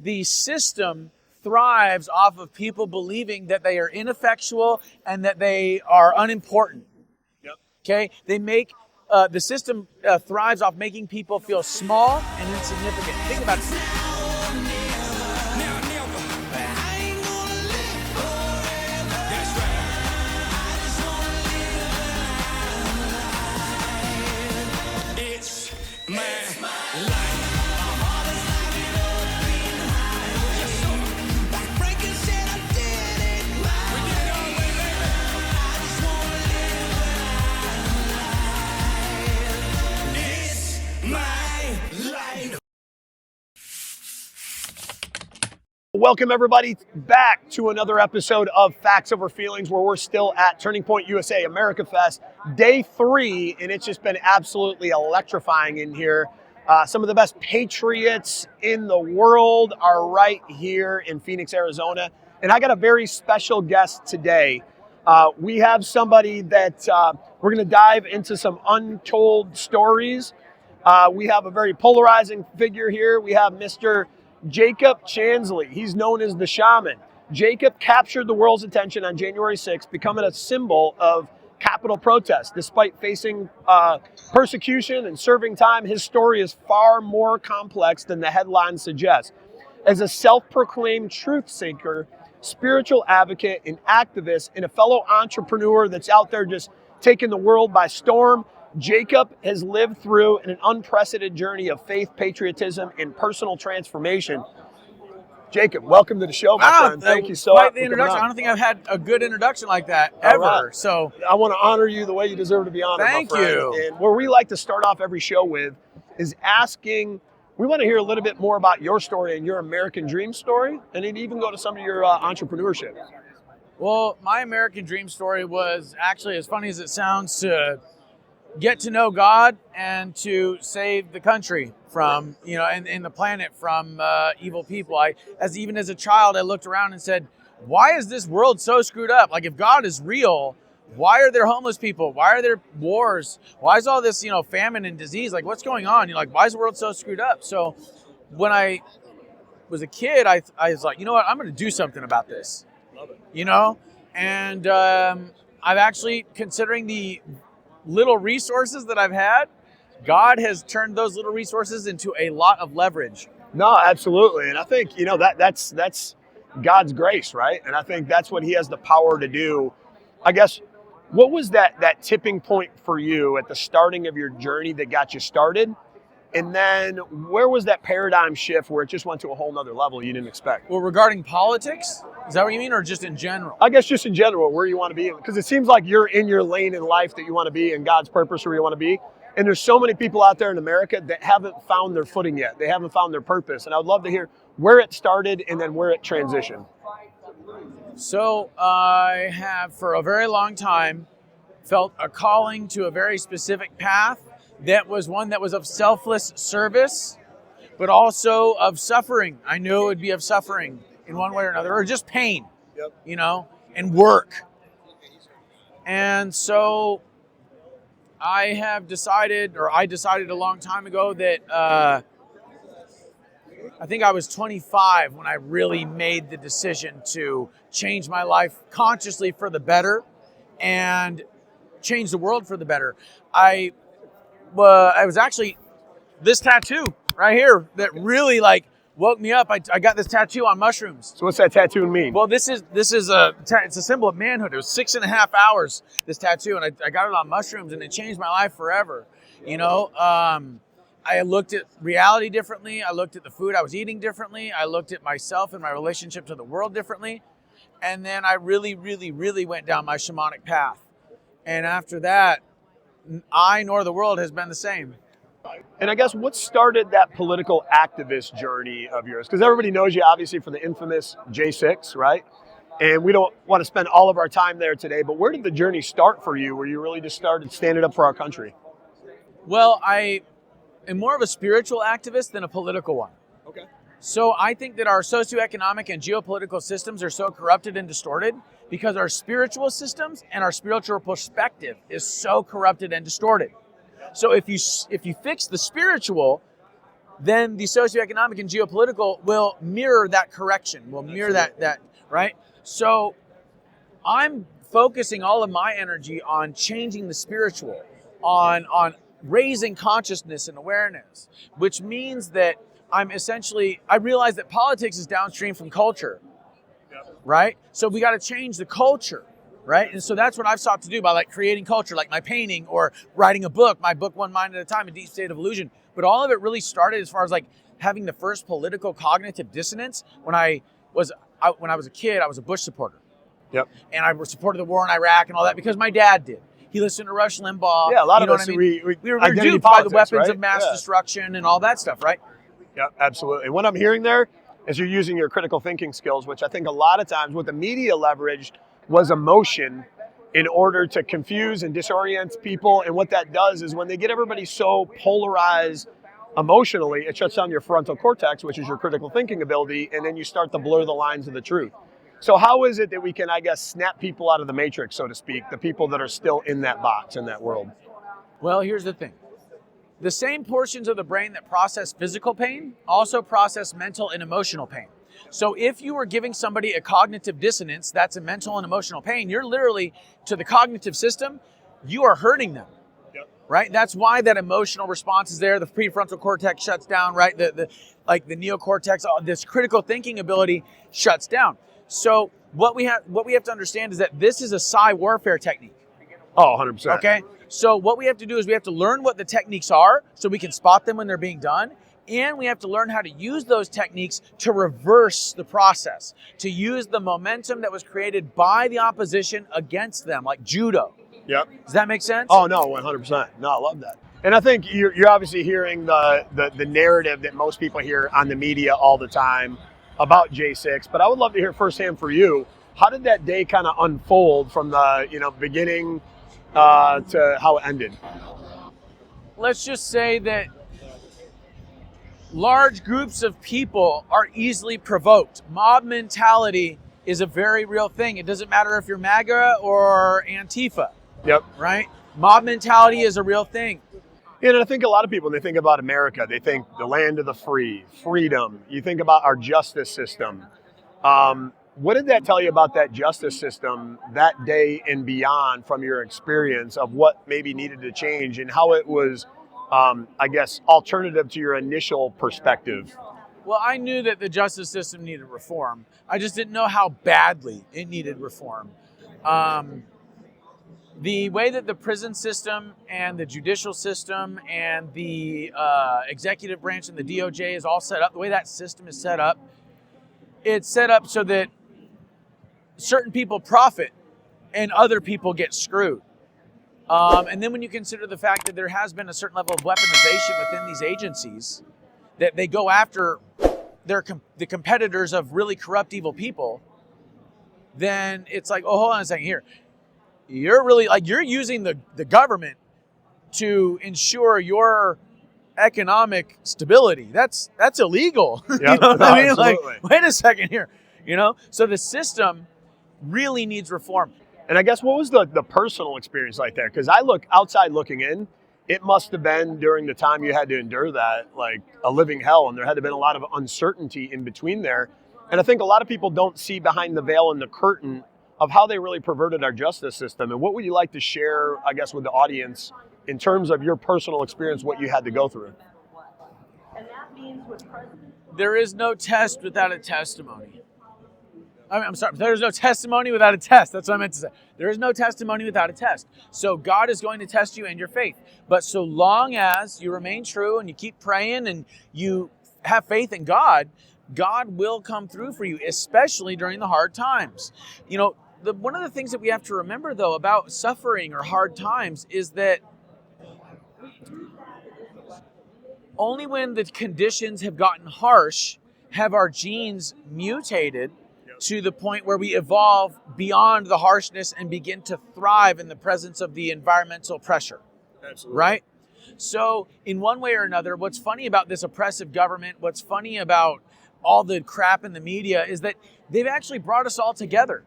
the system thrives off of people believing that they are ineffectual and that they are unimportant. Yep. Okay? They make the system thrives off making people feel small and insignificant. Think about it. Welcome everybody back to another episode of Facts Over Feelings, where we're still at Turning Point USA America Fest, day 3, and it's just been absolutely electrifying in here. Some of the best patriots in the world are right here in Phoenix, Arizona, and I got a very special guest today. We have somebody that we're going to dive into some untold stories. We have a very polarizing figure here. We have Mr. Jacob Chansley. He's known as the Shaman. Jacob captured the world's attention on January 6th, becoming a symbol of Capitol protest. Despite facing persecution and serving time, his story is far more complex than the headlines suggest. As a self-proclaimed truth seeker, spiritual advocate, and activist, and a fellow entrepreneur that's out there just taking the world by storm, Jacob has lived through an unprecedented journey of faith, patriotism, and personal transformation. Jacob, welcome to the show, my friend. Thank you so much. Quite the introduction. I don't think I've had a good introduction like that ever. Right. So I want to honor you the way you deserve to be honored. Thank my friend. you. And where we like to start off every show with is asking. We want to hear a little bit more about your story and your American dream story, and then even go to some of your entrepreneurship. Well, my American dream story was actually, as funny as it sounds, to get to know God and to save the country from, and the planet from evil people. Even as a child, I looked around and said, why is this world so screwed up? Like, if God is real, why are there homeless people? Why are there wars? Why is all this, famine and disease? Like, what's going on? Why is the world so screwed up? So when I was a kid, I was like, you know what? I'm going to do something about this. Love it. And I've actually, considering the little resources that I've had, God has turned those little resources into a lot of leverage. No, absolutely. And I think, that's God's grace, right? And I think that's what he has the power to do. I guess, what was that tipping point for you at the starting of your journey that got you started? And then where was that paradigm shift where it just went to a whole nother level you didn't expect? Well, regarding politics, is that what you mean, or just in general? I guess just in general, where you want to be. Because it seems like you're in your lane in life that you want to be, in God's purpose where you want to be. And there's so many people out there in America that haven't found their footing yet. They haven't found their purpose. And I would love to hear where it started and then where it transitioned. So I have, for a very long time, felt a calling to a very specific path that was one that was of selfless service, but also of suffering. I knew it would be of suffering in one way or another, or just pain, and work. And so I decided a long time ago that I think I was 25 when I really made the decision to change my life consciously for the better and change the world for the better. I was actually this tattoo right here that really woke me up. I got this tattoo on mushrooms. So what's that tattoo mean? Well, it's a symbol of manhood. It was 6.5 hours, this tattoo, and I got it on mushrooms, and it changed my life forever. I looked at reality differently. I looked at the food I was eating differently. I looked at myself and my relationship to the world differently. And then I really, really, really went down my shamanic path. And after that, I nor the world has been the same. And I guess what started that political activist journey of yours? Because everybody knows you obviously for the infamous J6, right? And we don't want to spend all of our time there today, but where did the journey start for you, where you really just started standing up for our country? Well, I am more of a spiritual activist than a political one. Okay. So I think that our socioeconomic and geopolitical systems are so corrupted and distorted because our spiritual systems and our spiritual perspective is so corrupted and distorted. So if you fix the spiritual, then the socioeconomic and geopolitical will mirror that correction, will mirror that, right? So I'm focusing all of my energy on changing the spiritual, on raising consciousness and awareness, which means that I realize that politics is downstream from culture, right? So we got to change the culture, right? And so that's what I've sought to do by like creating culture, like my painting or writing a book, my book One Mind at a Time, A Deep State of Illusion. But all of it really started as far as like having the first political cognitive dissonance when I was a kid. I was a Bush supporter. Yep. And I supported the war in Iraq and all that because my dad did. He listened to Rush Limbaugh. Yeah, a lot of us, I mean? we were duped by the weapons of mass destruction and all that stuff, right? Yeah, absolutely. What I'm hearing there is you're using your critical thinking skills, which I think a lot of times what the media leveraged was emotion in order to confuse and disorient people. And what that does is when they get everybody so polarized emotionally, it shuts down your frontal cortex, which is your critical thinking ability, and then you start to blur the lines of the truth. So how is it that we can, I guess, snap people out of the matrix, so to speak, the people that are still in that box, in that world? Well, here's the thing. The same portions of the brain that process physical pain also process mental and emotional pain. So if you were giving somebody a cognitive dissonance, that's a mental and emotional pain, you're literally, to the cognitive system, you are hurting them. Yep. Right? That's why that emotional response is there. The prefrontal cortex shuts down, right? The neocortex, this critical thinking ability shuts down. So what we have to understand is that this is a psi warfare technique. Oh, 100%. Okay? So what we have to do is we have to learn what the techniques are so we can spot them when they're being done. And we have to learn how to use those techniques to reverse the process, to use the momentum that was created by the opposition against them, like judo. Yep. Does that make sense? Oh, no, 100%. No, I love that. And I think you're obviously hearing the narrative that most people hear on the media all the time about J6, but I would love to hear firsthand for you, how did that day kind of unfold from the beginning to how it ended? Let's just say that large groups of people are easily provoked. Mob mentality is a very real thing. It doesn't matter if you're MAGA or Antifa. Yep. Right? Mob mentality is a real thing. And I think a lot of people, when they think about America, they think the land of the free, freedom. You think about our justice system. What did that tell you about that justice system that day and beyond from your experience of what maybe needed to change and how it was, I guess, alternative to your initial perspective? Well, I knew that the justice system needed reform. I just didn't know how badly it needed reform. The way that the prison system and the judicial system and the executive branch and the DOJ is all set up, the way that system is set up, it's set up so that certain people profit and other people get screwed. And then when you consider the fact that there has been a certain level of weaponization within these agencies, that they go after the competitors of really corrupt, evil people, then it's like, oh, hold on a second here. You're using the government to ensure your economic stability. That's illegal. Yep, You know what I mean? absolutely. Like, wait a second here. So the system really needs reform. And I guess what was the personal experience like there? Because I look outside looking in, it must have been during the time you had to endure that like a living hell, and there had to have been a lot of uncertainty in between there. And I think a lot of people don't see behind the veil and the curtain of how they really perverted our justice system. And what would you like to share, I guess, with the audience in terms of your personal experience, what you had to go through? There is no test without a testimony. I'm sorry, there is no testimony without a test. That's what I meant to say. There is no testimony without a test. So God is going to test you and your faith. But so long as you remain true and you keep praying and you have faith in God, God will come through for you, especially during the hard times. One of the things that we have to remember, though, about suffering or hard times is that only when the conditions have gotten harsh have our genes mutated to the point where we evolve beyond the harshness and begin to thrive in the presence of the environmental pressure. Absolutely. Right? So in one way or another, what's funny about this oppressive government, what's funny about all the crap in the media is that they've actually brought us all together.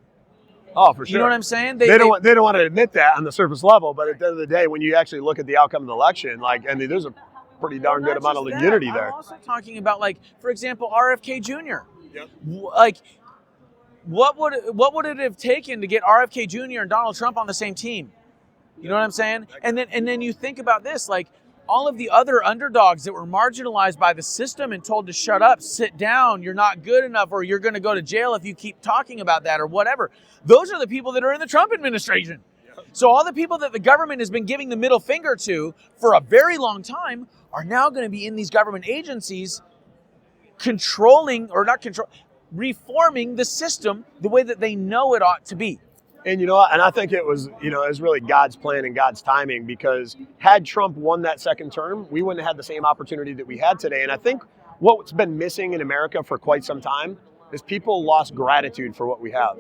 Oh, for sure. You know what I'm saying? They don't want to admit that on the surface level, but at the end of the day, when you actually look at the outcome of the election, there's a pretty darn good Not amount of just that, unity there. I'm also talking about, like, for example, RFK Jr. Yep. Like, what would it have taken to get RFK Jr. and Donald Trump on the same team? You know what I'm saying? And then you think about this, like, all of the other underdogs that were marginalized by the system and told to shut up, sit down, you're not good enough, or you're going to go to jail if you keep talking about that, or whatever. Those are the people that are in the Trump administration. So all the people that the government has been giving the middle finger to for a very long time are now going to be in these government agencies reforming the system the way that they know it ought to be. And and I think it was really God's plan and God's timing, because had Trump won that second term, we wouldn't have had the same opportunity that we had today. And I think what's been missing in America for quite some time is people lost gratitude for what we have.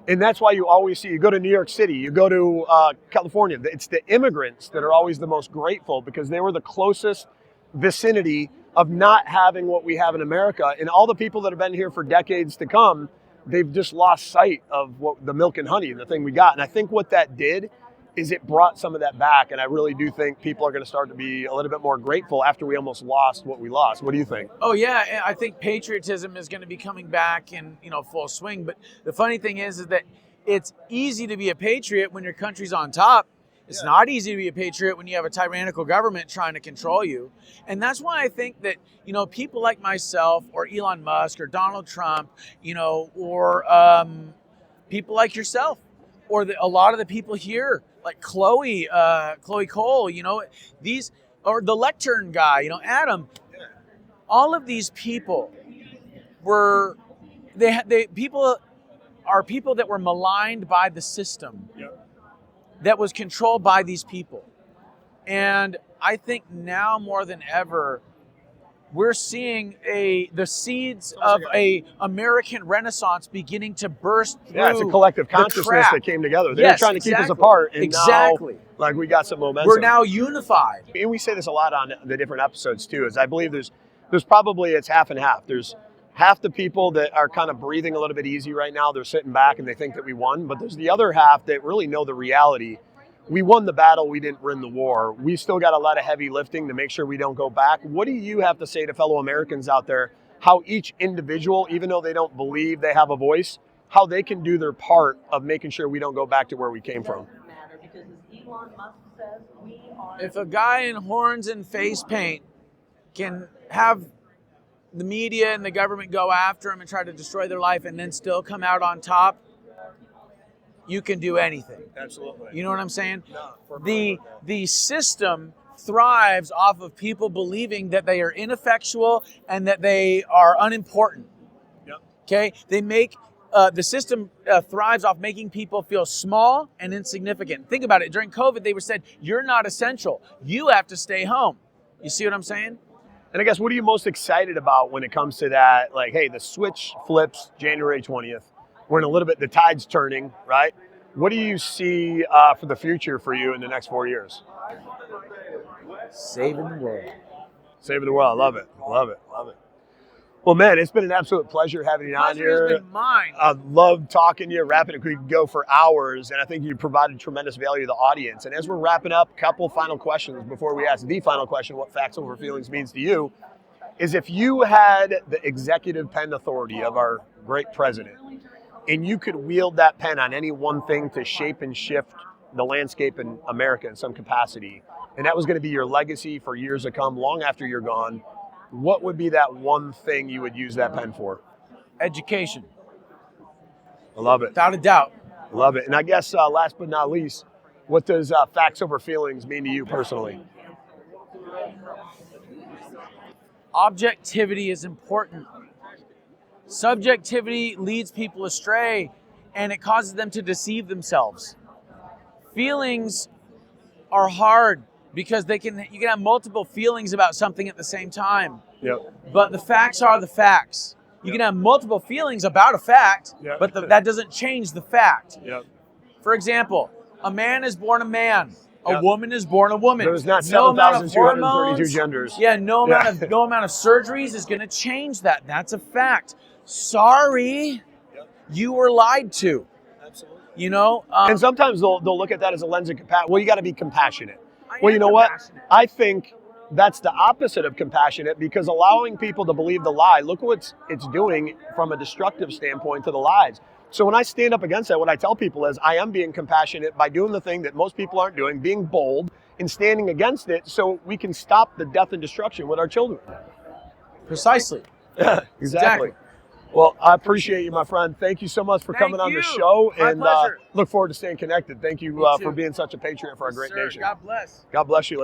And that's why you always see, you go to New York City, you go to California, it's the immigrants that are always the most grateful, because they were the closest vicinity of not having what we have in America. And all the people that have been here for decades to come, they've just lost sight of what the milk and honey, the thing we got. And I think what that did is it brought some of that back. And I really do think people are going to start to be a little bit more grateful after we almost lost what we lost. What do you think? Oh, yeah. I think patriotism is going to be coming back in, full swing. But the funny thing is that it's easy to be a patriot when your country's on top. It's not easy to be a patriot when you have a tyrannical government trying to control you. And that's why I think that, people like myself or Elon Musk or Donald Trump, or people like yourself, or a lot of the people here, like Chloe Cole, these, or the lectern guy, Adam, all of these people people that were maligned by the system. Yep. That was controlled by these people. And I think now more than ever, we're seeing the seeds of a American Renaissance beginning to burst through. Yeah, it's a collective consciousness that came together. They were trying to keep us apart, and now, like, we got some momentum. We're now unified. And we say this a lot on the different episodes too, is I believe there's probably, it's half and half. There's half the people that are kind of breathing a little bit easy right now. They're sitting back and they think that we won. But there's the other half that really know the reality. We won the battle. We didn't win the war. We still got a lot of heavy lifting to make sure we don't go back. What do you have to say to fellow Americans out there, how each individual, even though they don't believe they have a voice, how they can do their part of making sure we don't go back to where we came from? If a guy in horns and face paint can have the media and the government go after him and try to destroy their life and then still come out on top, you can do anything. Absolutely. You know what I'm saying? No, the system thrives off of people believing that they are ineffectual and that they are unimportant. Yep. Okay? The system thrives off making people feel small and insignificant. Think about it. During COVID, they were said, you're not essential. You have to stay home. You see what I'm saying? And I guess, what are you most excited about when it comes to that? Like, hey, the switch flips January 20th. We're in a little bit, the tide's turning, right? What do you see for the future for you in the next 4 years? Saving the world. Saving the world. I love it. Love it. Love it. Well, man, it's been an absolute pleasure having you on here. Pleasure has been mine. I love talking to you, wrapping it. We could go for hours, and I think you provided tremendous value to the audience. And as we're wrapping up, a couple final questions before we ask the final question, what Facts Over Feelings means to you, is if you had the executive pen authority of our great president, and you could wield that pen on any one thing to shape and shift the landscape in America in some capacity, and that was going to be your legacy for years to come, long after you're gone, what would be that one thing you would use that pen for? Education. I love it. Without a doubt. Love it. And I guess last but not least, what does Facts Over Feelings mean to you personally? Objectivity is important. Subjectivity leads people astray, and it causes them to deceive themselves. Feelings are hard because you can have multiple feelings about something at the same time. Yep. But the facts are the facts. You can have multiple feelings about a fact, Yep. but that doesn't change the fact. Yep. For example, a man is born a man. A Yep. woman is born a woman. There's not No amount of 7,232 hormones, genders. Yeah, no amount of surgeries is going to change that. That's a fact. Sorry, you were lied to. Absolutely. And sometimes they'll look at that as a lens of compassion. Well, you got to be compassionate. Well, you know what? I think that's the opposite of compassionate, because allowing people to believe the lie, look what it's doing from a destructive standpoint to the lives. So when I stand up against that, what I tell people is I am being compassionate by doing the thing that most people aren't doing, being bold and standing against it so we can stop the death and destruction with our children. Precisely. Exactly. Well, I appreciate you, my friend. Thank you so much for coming on the show. My and pleasure. Look forward to staying connected. Thank you for being such a patriot for our great nation. God bless. God bless you.